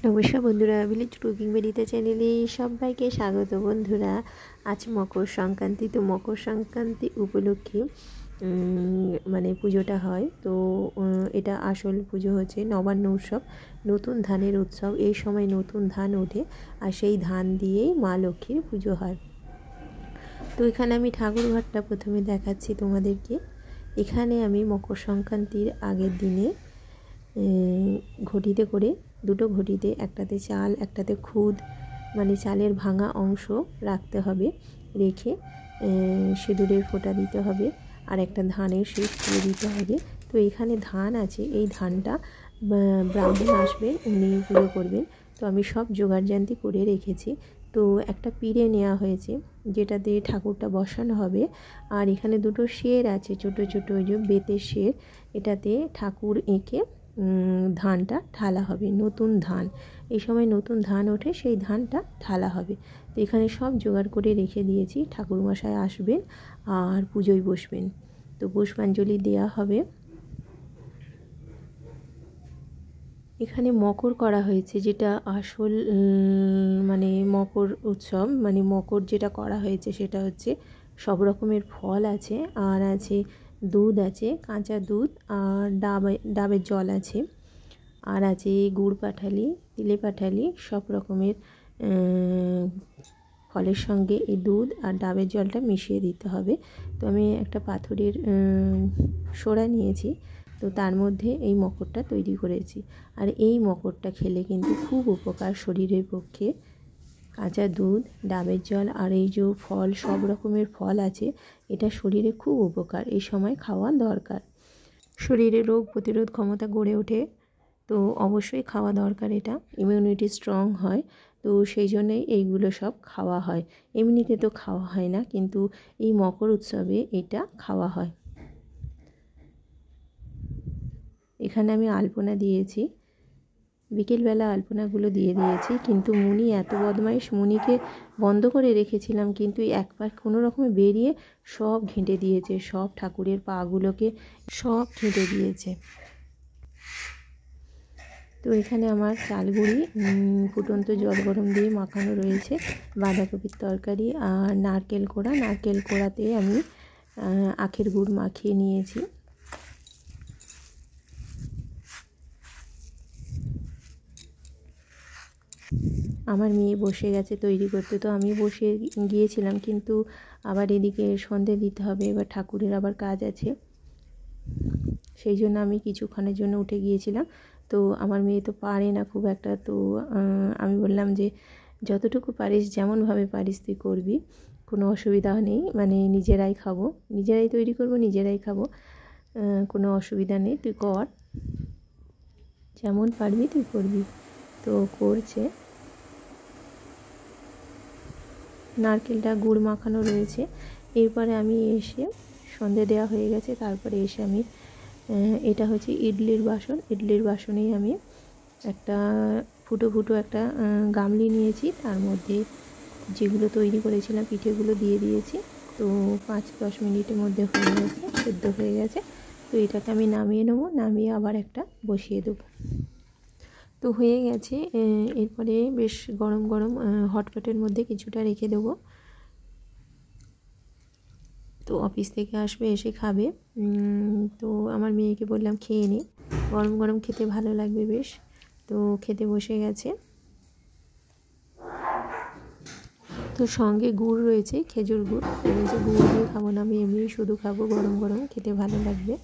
নমস্কার বন্ধুরা, village cooking বেরিতে চ্যানেলে সবাইকে স্বাগত। বন্ধুরা, আজ মকর সংক্রান্তি। তো মকর সংক্রান্তি উপলক্ষে মানে পুজোটা হয়। তো এটা আসল পুজো হচ্ছে নবান্ন উৎসব, নতুন ধানের উৎসব। এই সময় নতুন ধান ওঠে আর সেই ধান দিয়েই মা লক্ষ্মীর পুজো হয়। তো এখানে আমি ঠাকুর ঘরটা প্রথমে দেখাচ্ছি তোমাদেরকে। এখানে আমি মকর সংক্রান্তির আগের দিনে ঘটিতে করে, দুটো ঘটিতে, একটাতে চাল একটাতে খুদ, মানে চালের ভাঙা অংশ রাখতে হবে। রেখে সিঁদুরের ফোঁটা দিতে হবে আর একটা ধানের শীষ দিয়ে দিতে হবে। তো এখানে ধান আছে, এই ধানটা ব্রাহ্মণ আসবেন, উনি পুজো করবেন। তো আমি সব জোগাড়জান্তি করে রেখেছি। তো একটা পিঁড়ে নেওয়া হয়েছে যেটাতে ঠাকুরটা বসানো হবে। আর এখানে দুটো শের আছে, ছোটো ছোটো, ওই যে বেতের শের। এটাতে ঠাকুর এঁকে ধানটা ঢালা হবে, নতুন ধান। এই সময় নতুন ধান ওঠে, সেই ধানটা ঢালা হবে। তো এখানে সব জোগাড় করে রেখে দিয়েছি। ঠাকুরমশাই আসবেন আর পুজোয় বসবেন। তো পুষ্পাঞ্জলি দেওয়া হবে। এখানে মকর করা হয়েছে, যেটা আসল মানে মকর উৎসব, মানে মকর যেটা করা হয়েছে সেটা হচ্ছে সব রকমের ফল আছে, আর আছে দুধ আছে, কাঁচা দুধ, আর ডাবের জল আছে, আর আছে গুড় পাঠালি, তিলে পাঠালি, সব রকমের ফলের সঙ্গে এই দুধ আর ডাবের জলটা মিশিয়ে দিতে হবে। তো আমি একটা পাথরের সোড়া নিয়েছি, তো তার মধ্যে এই মকরটা তৈরি করেছি। আর এই মকরটা খেলে কিন্তু খুব উপকার শরীরের পক্ষে। কাঁচা দুধ, ডাবের জল আর এই যে ফল, সব রকমের ফল আছে, এটা শরীরে খুব উপকার। এই সময় খাওয়া দরকার, শরীরে রোগ প্রতিরোধ ক্ষমতা গড়ে ওঠে। তো অবশ্যই খাওয়া দরকার, এটা ইমিউনিটি স্ট্রং হয়। তো সেই জন্যেই এইগুলো সব খাওয়া হয়। এমনিতে তো খাওয়া হয় না, কিন্তু এই মকর উৎসবে এটা খাওয়া হয়। এখানে আমি আলপনা দিয়েছি, বিকেলবেলা আলপনাগুলো দিয়ে দিয়েছি। কিন্তু মুনি এত বদমাইশ, মুনিকে বন্ধ করে রেখেছিলাম, কিন্তু একবার কোনো রকমে বেরিয়ে সব ঘেঁটে দিয়েছে, সব ঠাকুরের পাগুলোকে সব ঘেঁটে দিয়েছে। তো এখানে আমার চালগুড়ি ফুটন্ত জল গরম দিয়ে মাখানো রয়েছে, বাঁধাকপির তরকারি আর নারকেল কোড়া। নারকেল কোড়াতে আমি আখের গুড় মাখিয়ে নিয়েছি। আমার মেয়ে বসে গেছে তৈরি করতে, তো আমি বসে গিয়েছিলাম, কিন্তু আবার এদিকে সন্ধে দিতে হবে, এবার ঠাকুরের আবার কাজ আছে, সেই জন্য আমি কিছুক্ষণের জন্য উঠে গিয়েছিলাম। তো আমার মেয়ে তো পারে না খুব একটা, তো আমি বললাম যে যতটুকু পারিস, যেমনভাবে পারিস তুই করবি, কোনো অসুবিধা নেই, মানে নিজেরাই খাবো, নিজেরাই তৈরি করব, নিজেরাই খাবো, কোনো অসুবিধা নেই, তুই কর, যেমন পারবি তুই করবি। তো করছে। নারকেলটা গুড় মাখানো রয়েছে। এরপরে আমি এসে, সন্ধে দেওয়া হয়ে গেছে, তারপরে এসে আমি এটা হচ্ছে ইডলির বাসন, ইডলির বাসনেই আমি একটা ফুটো একটা গামলি নিয়েছি, তার মধ্যে যেগুলো তৈরি করেছিলাম পিঠেগুলো দিয়ে দিয়েছি। তো 5-10 মিনিটের মধ্যে হয়ে গেছে, সেদ্ধ হয়ে গেছে। তো এটাকে আমি নামিয়ে নেবো, নামিয়ে আবার একটা বসিয়ে দেবো। তো হয়ে গেছে। এরপরে বেশ গরম গরম হটপটের মধ্যে কিছুটা রেখে দেবো। তো অফিস থেকে আসবে, এসে খাবে। তো আমার মেয়েকে বললাম খেয়ে নে, গরম গরম খেতে ভালো লাগবে বেশ। তো খেতে বসে গেছে। তো সঙ্গে গুড় রয়েছে, খেজুর গুড় রয়েছে, গুড় দিয়ে খাবো না, আমি এমনি শুধু খাবো, গরম গরম খেতে ভালো লাগবে।